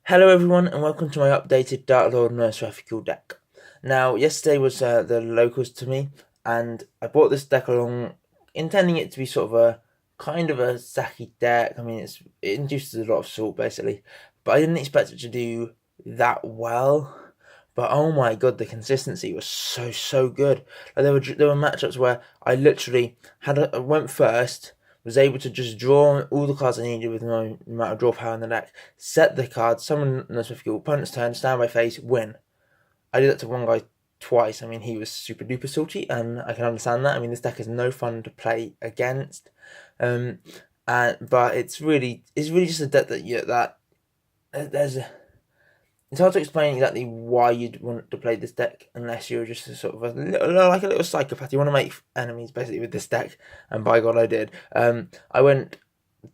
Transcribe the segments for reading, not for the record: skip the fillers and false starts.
Hello everyone and welcome to my updated Dark Lord Nurse Ethical deck. Now, yesterday was the locals to me, and I brought this deck along intending it to be sort of a kind of a Saki deck. I mean, it induces a lot of salt basically, but I didn't expect it to do that well. But oh my god, the consistency was so good. Like there were matchups where I literally went first, was able to just draw all the cards I needed with my amount of draw power in the deck, set the cards, summon Nurse with your opponent's turn, stand by face, win. I did that to one guy twice. I mean, he was super duper salty, and I can understand that. I mean, this deck is no fun to play against, um, but it's really just a deck that there's a it's hard to explain exactly why you'd want to play this deck unless you're just like a little psychopath. You want to make enemies basically with this deck, and by God, I did. I went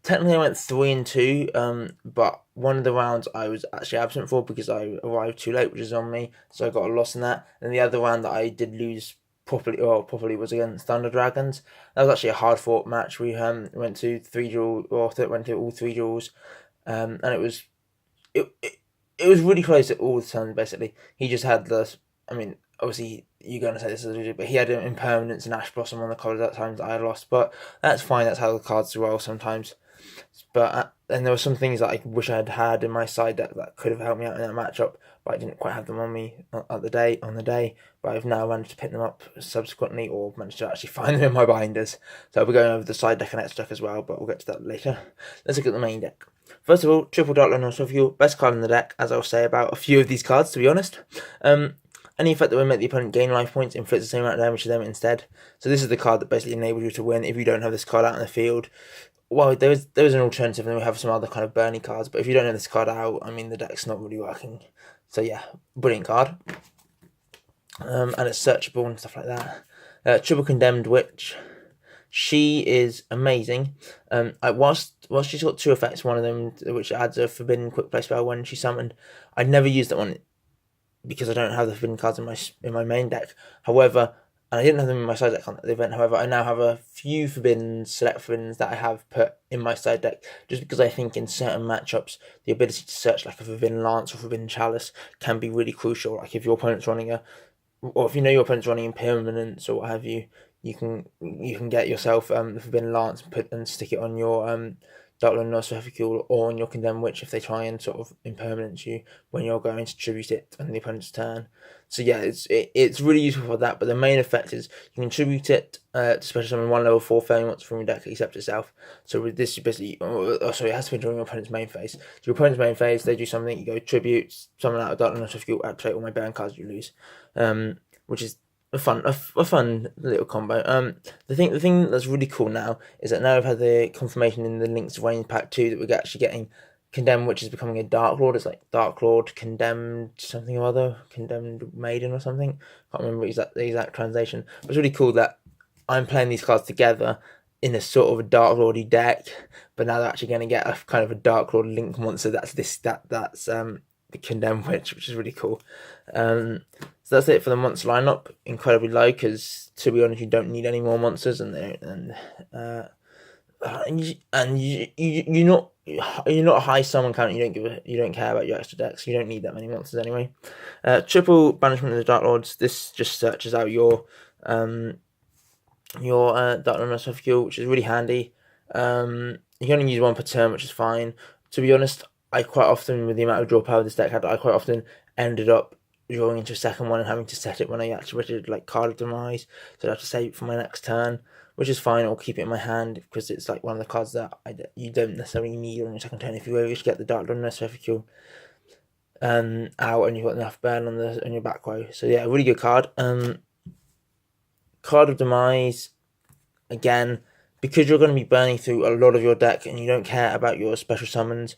3-2, but one of the rounds I was actually absent for because I arrived too late, which is on me, so I got a loss in that. And the other round that I did lose properly was against Thunder Dragons. That was actually a hard fought match. We went to went to all three draws, and it it was really close at all the times. Basically, he just had the. I mean, obviously you're going to say this is legit, but he had an impermanence and Ash Blossom on the card at times that I lost. But that's fine. That's how the cards roll sometimes. But and there were some things that I wish I had had in my side deck that could have helped me out in that matchup, but I didn't quite have them on me at the day on the day. But I've now managed to pick them up subsequently, or managed to actually find them in my binders. So I'll be going over the side deck and extra deck as well, but we'll get to that later. Let's look at the main deck. First of all, triple Dark Lord of you, best card in the deck, as I'll say about a few of these cards, to be honest. Any effect that will make the opponent gain life points inflicts the same amount of damage to them instead. So this is the card that basically enables you to win if you don't have this card out in the field. Well, there is an alternative, and we have some other kind of Bernie cards, but if you don't have this card out, I mean, the deck's not really working. So yeah, brilliant card. And it's searchable and stuff like that. Triple Condemned Witch. She is amazing. Whilst she's got two effects, one of them which adds a forbidden quick play spell when she's summoned, I never use that one because I don't have the forbidden cards in my main deck. However, and I didn't have them in my side deck on the event. However, I now have a few select forbidden that I have put in my side deck, just because I think in certain matchups the ability to search like a forbidden lance or forbidden chalice can be really crucial. Like if your opponent's running or if you know your opponent's running impermanence or what have you, you can get yourself the forbidden lance and stick it on your Dark Lord Nosferatu or on your Condemned Witch if they try and sort of impermanence you when you're going to tribute it on the opponent's turn. So yeah, it's really useful for that. But the main effect is you can tribute it to special summon one level 4 fairy monster from your deck except itself. So with this, you basically, sorry, it has to be during your opponent's main phase. So your opponent's main phase, they do something, you go tribute, summon out of Dark Lord Nosferatu, activate all my burn cards, you lose, which is a fun little combo. The thing that's really cool now is that now I've had the confirmation in the Link's Reign Pack 2 that we're actually getting Condemned, which is becoming a Dark Lord. It's like Dark Lord Condemned something or other, Condemned Maiden or something. Can't remember the exact translation. But it's really cool that I'm playing these cards together in a sort of a Dark Lordy deck, but now they're actually going to get a kind of a Dark Lord Link monster. That's the Condemned Witch, which is really cool. So that's it for the monster lineup. Incredibly low because, to be honest, you don't need any more monsters, you're not a high summon count. You don't care about your extra decks. You don't need that many monsters anyway. Triple Banishment of the Dark Lords. This just searches out your Dark Lord Master Fuel, which is really handy. You can only use one per turn, which is fine. To be honest, I quite often, with the amount of draw power this deck had, I quite often ended up drawing into a second one and having to set it when I activated like Card of Demise, so I have to save it for my next turn, which is fine. I'll keep it in my hand because it's like one of the cards that you don't necessarily need on your second turn if you wish to get the Dark Lord Nosferatu out and you've got enough burn on your back row. So yeah, really good card. Card of Demise, again, because you're going to be burning through a lot of your deck and you don't care about your special summons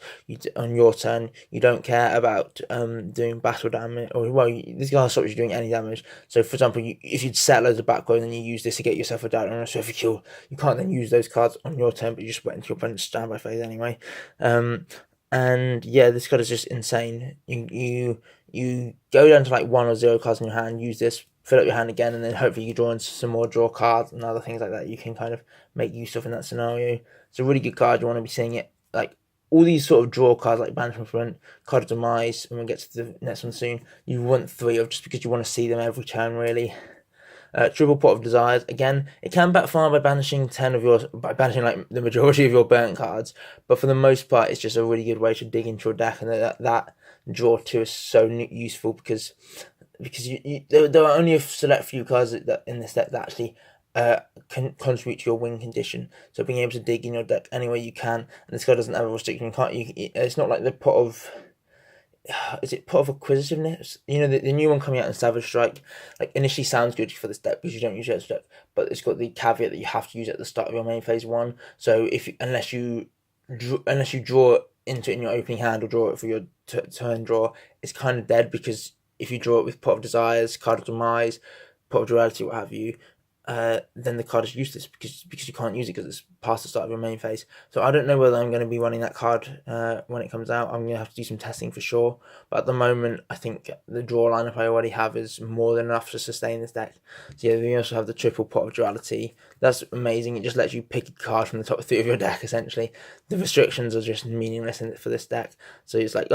on your turn, you don't care about doing battle damage, or well, this guy stops you doing any damage. So for example, if you'd set loads of back row and then you use this to get yourself a Dark Lord Nosferatu, you can't then use those cards on your turn, but you just went into your opponent's standby phase anyway. And yeah, this card is just insane. You go down to like 1 or 0 cards in your hand, use this, fill up your hand again, and then hopefully you draw in some more draw cards and other things like that you can kind of make use of in that scenario. It's a really good card. You want to be seeing it like all these sort of draw cards like Banishment Front, Card of Demise, and we'll get to the next one soon. You want 3 of just because you want to see them every turn, really. Triple Pot of Desires, again, it can backfire by banishing by banishing like the majority of your burnt cards, but for the most part, it's just a really good way to dig into your deck, and that draw 2 is so useful because there are only a select few cards that in this deck that actually can contribute to your win condition. So being able to dig in your deck any way you can, and this card doesn't have a restriction. It's not like the Pot of. Is it Pot of Acquisitiveness? You know, the new one coming out in Savage Strike, like initially sounds good for this deck because you don't use it as a deck, but it's got the caveat that you have to use it at the start of your main phase 1. So unless you draw into it in your opening hand or draw it for your turn draw, it's kind of dead, because if you draw it with Pot of Desires, Card of Demise, Pot of Duality, what have you, then the card is useless because you can't use it because it's past the start of your main phase. So I don't know whether I'm going to be running that card when it comes out. I'm going to have to do some testing for sure. But at the moment, I think the draw lineup I already have is more than enough to sustain this deck. So yeah, we also have the triple Pot of Duality. That's amazing. It just lets you pick a card from the top 3 of your deck, essentially. The restrictions are just meaningless for this deck. So it's like,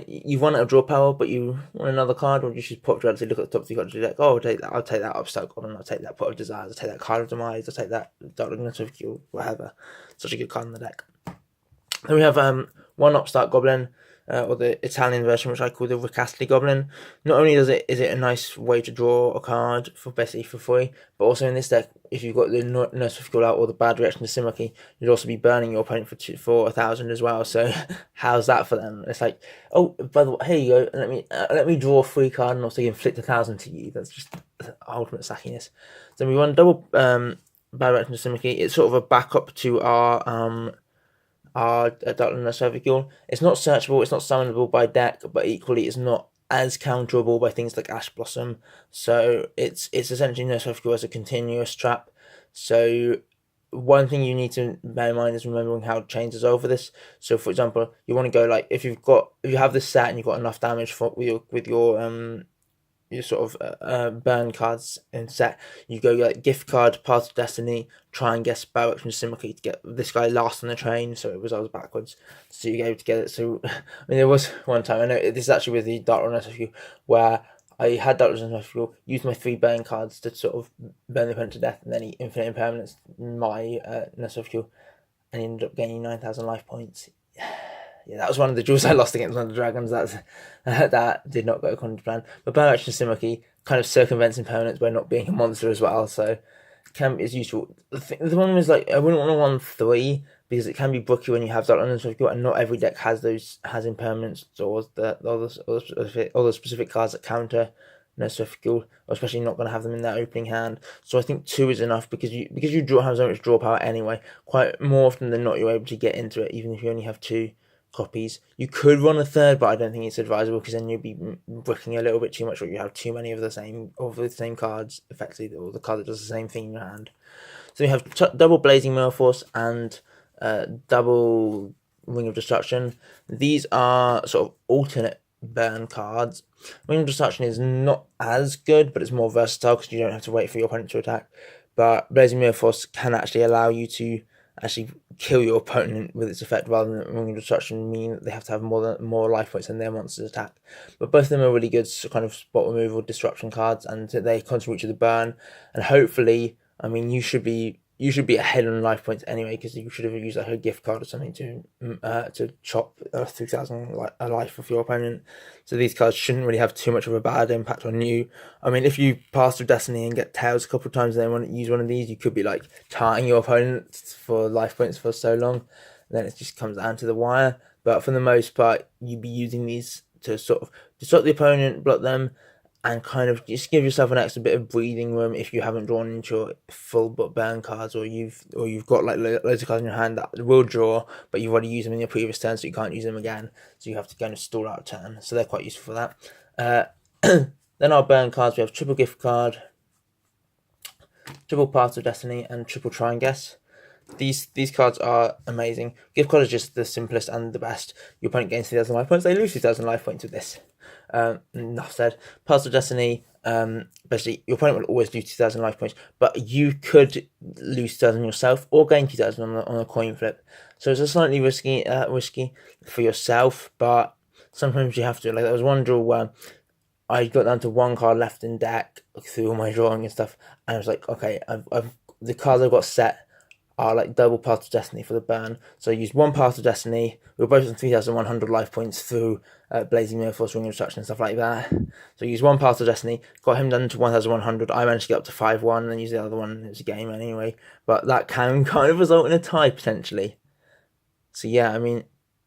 you've won out of draw power, but you want another card, or you just Pot of Duality, look at the top 3 cards of your deck. Oh, I'll take that Upstart Goblin, I'll take that Pot of Desires, I'll take that Card of Demise, I'll take that Dark Lunatic, whatever. Such a good card in the deck. Then we have one Upstart Goblin, or the Italian version, which I call the Ricastle Goblin. Not only is it a nice way to draw a card for basically for free, but also in this deck, if you've got the Nurse of Skill out or the Bad Reaction to Similarly, you'd also be burning your opponent for 1,000 as well. So how's that for them? It's like, oh, by the way, here you go. Let me draw a free card and also inflict 1,000 to you. That's just ultimate sackiness. So we run double Bad Reaction to Similarly. It's sort of a backup to our Darkland Cervical. It's not searchable, it's not summonable by deck, but equally it's not as counterable by things like Ash Blossom. So it's essentially Nurse Cervical as a continuous trap. So one thing you need to bear in mind is remembering how chains is over this. So for example, you want to go like if you have this set and you've got enough damage with your sort of burn cards in set, you go like Gift Card, Path of Destiny, try and guess Bad Reaction Similarly to get this guy last on the train, so it was backwards, so you go to get it. So I mean, there was one time, I know this is actually with the Dark Runner Rescue, where I had Dark Runner Rescue, used my 3 burn cards to sort of burn the opponent to death, and then he infinite impermanence my Rescue, and he ended up gaining 9,000 life points. Yeah, that was one of the duels I lost against one of the dragons. That did not go according to plan. But Bad Reaction Similarly kind of circumvents impermanence by not being a monster as well, so is useful. The one was like, I wouldn't want to run 3 because it can be brooky when you have that on the and not every deck has impermanence or the specific cards that counter or especially not going to have them in their opening hand. So I think 2 is enough because you have so much draw power anyway. Quite more often than not, you're able to get into it even if you only have 2 copies. You could run a 3rd, but I don't think it's advisable because then you'd be bricking a little bit too much, or you have too many of the same cards, effectively, or the card that does the same thing in your hand. So you have double Blazing Maelforce and double Ring of Destruction. These are sort of alternate burn cards. Ring of Destruction is not as good, but it's more versatile because you don't have to wait for your opponent to attack. But Blazing Maelforce can actually allow you to actually kill your opponent with its effect, rather than Ring of Destruction mean that they have to have more life points than their monsters attack. But both of them are really good kind of spot removal disruption cards, and they contribute to the burn. And hopefully, I mean, you should be ahead on life points anyway, because you should have used like a gift card or something to chop 3,000 life of your opponent. So these cards shouldn't really have too much of a bad impact on you. I mean, if you pass through Destiny and get Tails a couple of times and then want to use one of these, you could be like tarting your opponent for life points for so long, and then it just comes down to the wire. But for the most part, you'd be using these to sort of disrupt the opponent, block them, and kind of just give yourself an extra bit of breathing room if you haven't drawn into your full burn cards, or you've got like loads of cards in your hand that will draw, but you've already used them in your previous turn, so you can't use them again. So you have to kind of stall out a turn. So they're quite useful for that. Then our burn cards, we have triple Gift Card, triple Path of Destiny, and triple Try and Guess. These cards are amazing. Gift card is just the simplest and the best. Your opponent gains 2,000 life points. They lose 2,000 life points with this. Enough said. Paths of Destiny. Basically, your opponent will always lose 2,000 life points, but you could lose 2,000 yourself or gain 2,000 on a coin flip. So it's a slightly risky for yourself, but sometimes you have to. Like there was one draw where I got down to one card left in deck through all my drawing and stuff, and I was like, okay, I've the cards I've got set are like double Path of Destiny for the burn. So I used one Path of Destiny. We were both on 3,100 life points through Blazing Mirrorforce, Ring of Destruction, and stuff like that. So I used one Path of Destiny, got him down to 1,100. I managed to get up to 5-1, and then use the other one. It was a game anyway, but that can kind of result in a tie potentially. So yeah, I mean,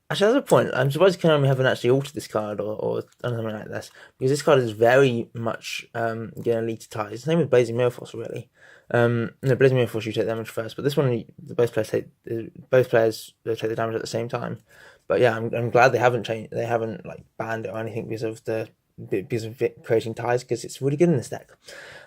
actually, that's a point. I'm surprised Konami haven't actually altered this card or done something like this, because this card is very much going to lead to ties. Same with Blazing Mirrorforce, really. No, Blazing Mirrorforce you take damage first, but this one both players take the damage at the same time. But yeah, I'm glad they haven't changed. They haven't like banned it or anything because of creating ties, because it's really good in this deck.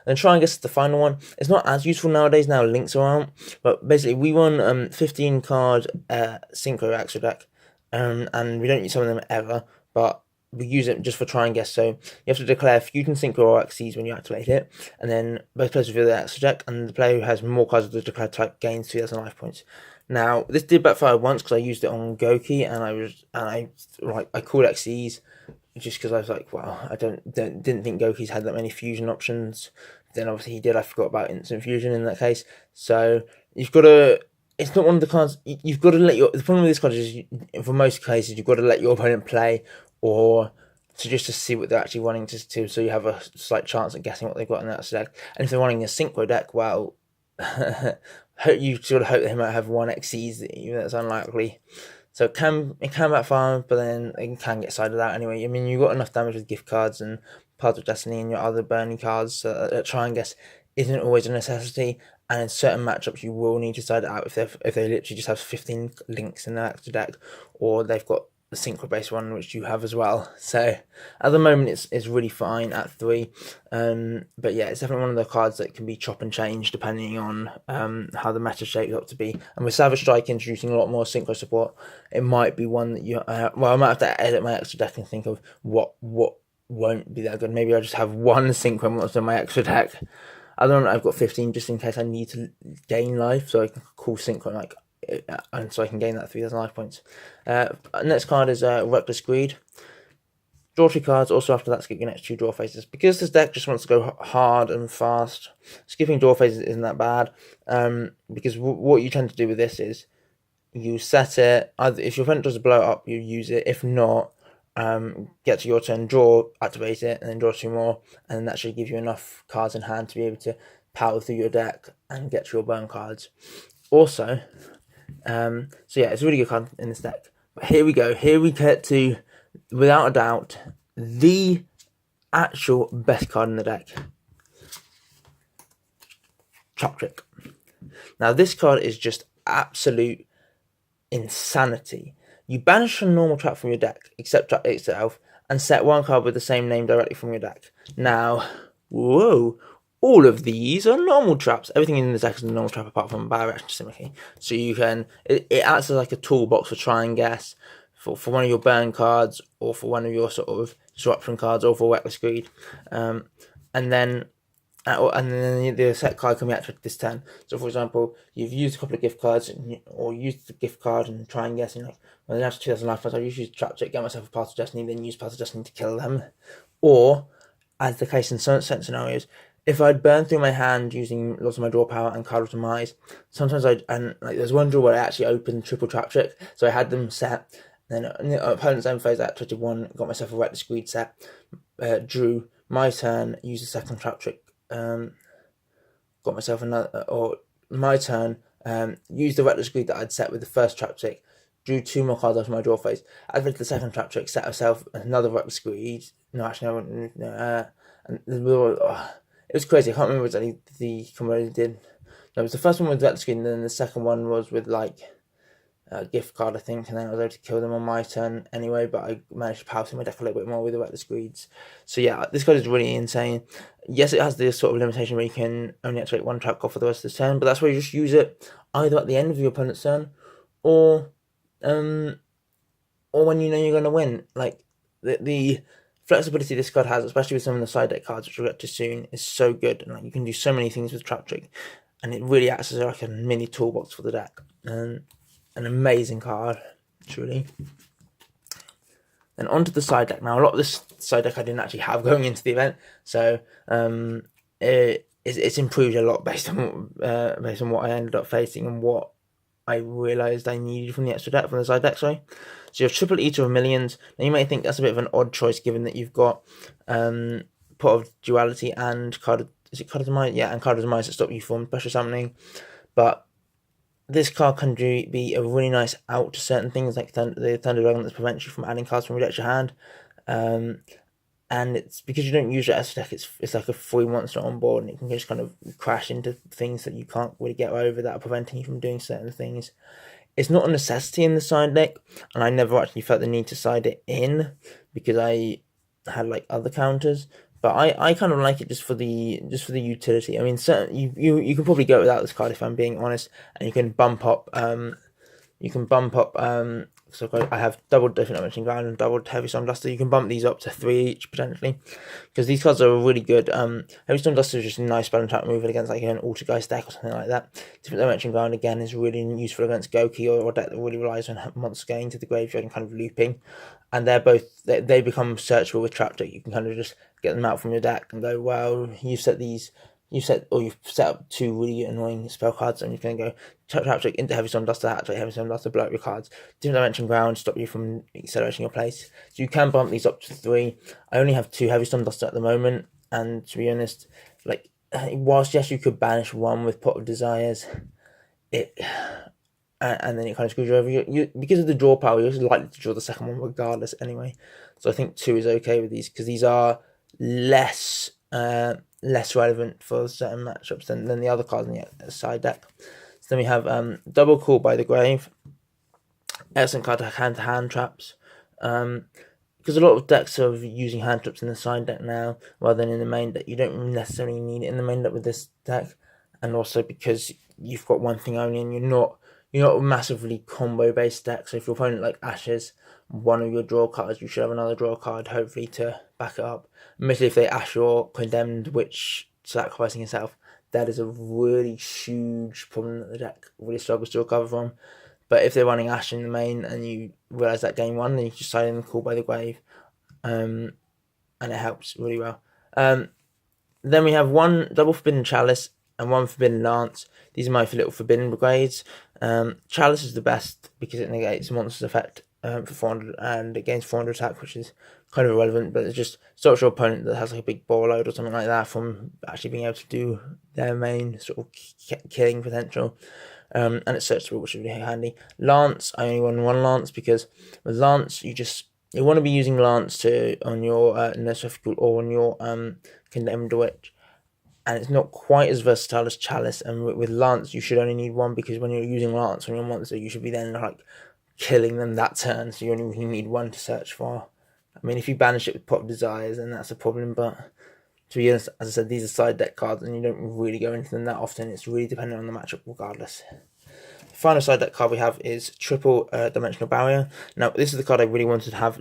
And try and guess the final one. It's not as useful nowadays. Now links are out, but basically we won 15 card Synchro Extra deck, and we don't use some of them ever, but we use it just for try and guess. So you have to declare Fusion Synchro or Xyz when you activate it, and then both players reveal their extra deck, and the player who has more cards of the declared type gains 2,000 life points. Now this did backfire once because I used it on Goki, and I called Xyz just because I was like, well, I didn't think Goki's had that many fusion options. Then obviously he did. I forgot about instant fusion in that case. So you've got to. It's not one of the cards. You've got to let your. The problem with this card is, for most cases, you've got to let your opponent play, or to see what they're actually wanting to, so you have a slight chance at guessing what they've got in that deck. And if they're wanting a synchro deck, well, you sort of hope they might have one Xyz, even though it's unlikely. So it can backfire, but then it can get sided out anyway. I mean, you've got enough damage with gift cards and Path of Destiny and your other burning cards, so that try and guess isn't always a necessity. And in certain matchups, you will need to side it out if they literally just have 15 links in their extra deck, or they've got the synchro based one, which you have as well. So at the moment it's really fine at 3, but yeah, it's definitely one of the cards that can be chop and change depending on how the meta shapes up to be. And with Savage Strike introducing a lot more synchro support, it might be one that you well, I might have to edit my extra deck and think of what won't be that good. Maybe I'll just have one synchro and what's in my extra deck. I don't know, I've got 15 just in case I need to gain life, so I can call synchro like, and so I can gain that 3,000 life points. Next card is Reckless Greed. Draw 2 cards. Also after that, skip your next 2 draw phases. Because this deck just wants to go hard and fast, skipping draw phases isn't that bad. Because what you tend to do with this is you set it. Either if your opponent does a blow up, you use it. If not, get to your turn, draw, activate it, and then draw 2 more, and that should give you enough cards in hand to be able to power through your deck and get to your burn cards. Also, so yeah, it's a really good card in this deck. But here we go. Here we get to, without a doubt, the actual best card in the deck. Trap Trick. Now this card is just absolute insanity. You banish a normal trap from your deck, except trap itself, and set 1 card with the same name directly from your deck. Now, whoa, all of these are normal traps. Everything in the deck is a normal trap apart from Bio-Reaction Symmetry. So you can, it acts as like a toolbox for try and guess, for one of your burn cards, or for one of your sort of disruption cards, or for Reckless Greed. And then the set card can be activated this turn. So, for example, you've used a couple of gift cards, or used the gift card and try and guess, and like, well, after 2,000 life points, I'll use Trap Trick, get myself a Path of Destiny, then use Path of Destiny to kill them. Or, as the case in certain scenarios, if I'd burn through my hand using lots of my draw power and card optimize, sometimes there's one draw where I actually opened triple Trap Trick, so I had them set. Then in the opponent's end phase, I activated 1, got myself a Reckless Greed set, drew my turn, used a second Trap Trick, got myself another, or my turn, used the Reckless Greed that I'd set with the first Trap Trick, drew 2 more cards after my draw phase, activated the second Trap Trick, set myself another Reckless Greed. No, actually, no, it was crazy. I can't remember exactly the combo I did. No, it was the first one with Reckless Greed, and then the second one was with like, gift card, I think, and then I was able to kill them on my turn anyway, but I managed to power through my deck a little bit more with the Reckless Greeds. So yeah, this card is really insane. Yes, it has this sort of limitation where you can only activate one trap card for the rest of the turn, but that's where you just use it either at the end of your opponent's turn, or when you know you're going to win. Like, the flexibility this card has, especially with some of the side deck cards, which we'll get to soon, is so good. And like, you can do so many things with Trap Trick, and it really acts as like a mini toolbox for the deck. And an amazing card, truly. Then onto the side deck. Now, a lot of this side deck I didn't actually have going into the event, so it's improved a lot based on what I ended up facing and what I realised I needed from the extra deck, from the side deck, sorry. So you have Triple Eater of Millions. Now you may think that's a bit of an odd choice given that you've got Pot of Duality and Card of Demise? Yeah, and Card of Demise that stop you from special summoning. But this card can be a really nice out to certain things, like the Thunder Dragon that prevents you from adding cards from your deck to your hand. And it's because you don't use your extra deck, it's like a free monster on board, and it can just kind of crash into things that you can't really get over that are preventing you from doing certain things. It's not a necessity in the side deck, and I never actually felt the need to side it in because I had like other counters. But I kind of like it just for the utility. I mean, you can probably go without this card if I'm being honest, and you can bump up so I have double Different Dimension Ground and double Heavy Storm Duster. You can bump these up to 3 each potentially, because these cards are really good. Heavy Storm Duster is just a nice spell and trap removal against like an Altergeist deck or something like that. Different Dimension Ground again is really useful against Goki or a deck that really relies on monsters going to the graveyard and kind of looping. And they become searchable with Trap Trick. You can kind of just get them out from your deck and go, well, you've set up 2 really annoying spell cards, and you can go Trap Trick into Heavy Storm Duster, activate Heavy Storm Duster, blow up your cards. Different Dimension Ground, stop you from accelerating your place. So you can bump these up to 3. I only have 2 Heavy Storm Duster at the moment, and to be honest, like, whilst yes, you could banish one with Pot of Desires, and then it kind of screws you over. You because of the draw power, you're likely to draw the second one regardless anyway. So I think 2 is okay with these, because these are less relevant for certain matchups than the other cards in the side deck. So then we have Double Call by the Grave. Excellent card to hand traps. Because a lot of decks are using hand traps in the side deck now rather than in the main deck. You don't necessarily need it in the main deck with this deck, and also because you've got one thing only, and you're not a massively combo based deck. So if your opponent like ashes one of your draw cards, you should have another draw card hopefully to back it up. Admittedly, if they ash your Condemned Witch sacrificing itself, that is a really huge problem that the deck really struggles to recover from. But if they're running Ash in the main and you realise that game 1, then you just side in the Call by the Grave, and it helps really well. Then we have 1 double Forbidden Chalice and 1 Forbidden Lance. These are my little Forbidden Brigades. Chalice is the best because it negates monster's effect for 400, and it gains 400 attack, which is kind of irrelevant, but it just stops your opponent that has like a big ball load or something like that from actually being able to do their main sort of killing potential. And it's searchable, which is really handy. Lance, I only run 1 Lance because with Lance you want to be using Lance on your Nerf or on your Condemned Witch, and it's not quite as versatile as Chalice. And with Lance you should only need 1, because when you're using Lance on your monster, you should be then like killing them that turn, so you only really need 1 to search for. I mean, if you banish it with Pot of Desires, then that's a problem, but to be honest, as I said, these are side deck cards and you don't really go into them that often. It's really dependent on the matchup regardless. The final side deck card we have is Triple Dimensional Barrier. Now, this is the card I really wanted to have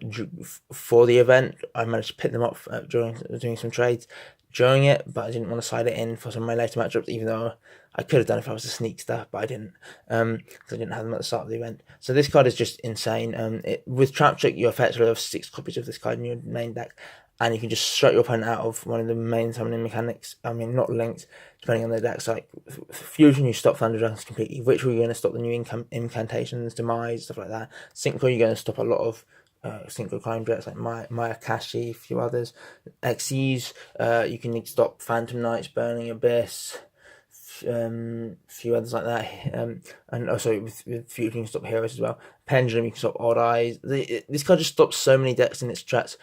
for the event. I managed to pick them up during doing some trades during it, but I didn't want to side it in for some of my later matchups, even though I could have done if I was a sneakster, but I didn't, because I didn't have them at the start of the event. So this card is just insane. With Trap Trick, you effectively have 6 copies of this card in your main deck, and you can just shut your opponent out of one of the main summoning mechanics. I mean, not linked, depending on their deck. So like Fusion, you stop Thunder Dragons completely. Ritual, you're going to stop the new incantations, Demise, stuff like that. Synchro, you're going to stop a lot of Synchro Crime decks like Maya Kashi, a few others. Xyz, you can stop Phantom Knights, Burning Abyss, few others like that, and also with Fusion you can stop Heroes as well. Pendulum, you can stop Odd Eyes. This card just stops so many decks in its tracks.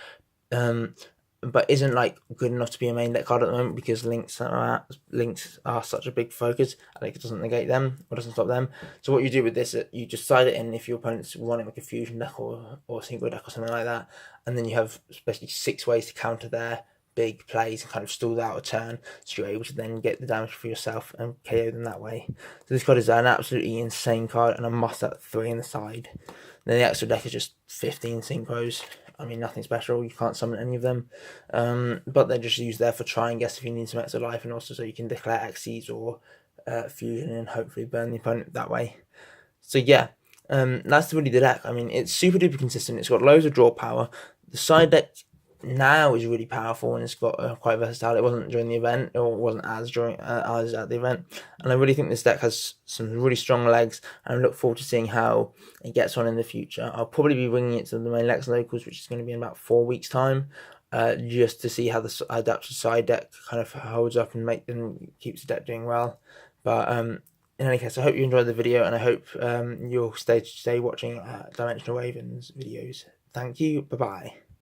but isn't like good enough to be a main deck card at the moment because links are such a big focus. I think it doesn't negate them or doesn't stop them. So what you do with this, you just side it in if your opponent's running like a fusion deck or a single deck or something like that, and then you have especially 6 ways to counter their big plays and kind of stall out a turn, so you're able to then get the damage for yourself and KO them that way. So this card is an absolutely insane card and a must at 3 in the side. Then the extra deck is just 15 synchros. I mean, nothing special. You can't summon any of them, but they're just used there for try and guess if you need some extra life, and also so you can declare Xyz or fusion and hopefully burn the opponent that way. So yeah, that's really the deck. I mean, it's super duper consistent. It's got loads of draw power. The side deck now is really powerful and it's got quite versatile. It wasn't during the event, or wasn't as during as at the event, and I really think this deck has some really strong legs, and I look forward to seeing how it gets on in the future. I'll probably be bringing it to the main Lex locals, which is going to be in about 4 weeks' time, just to see how the adapted side deck kind of holds up and keeps the deck doing well. But in any case, I hope you enjoyed the video, and I hope you'll stay watching Dimensional Ravens videos. Thank you. Bye bye.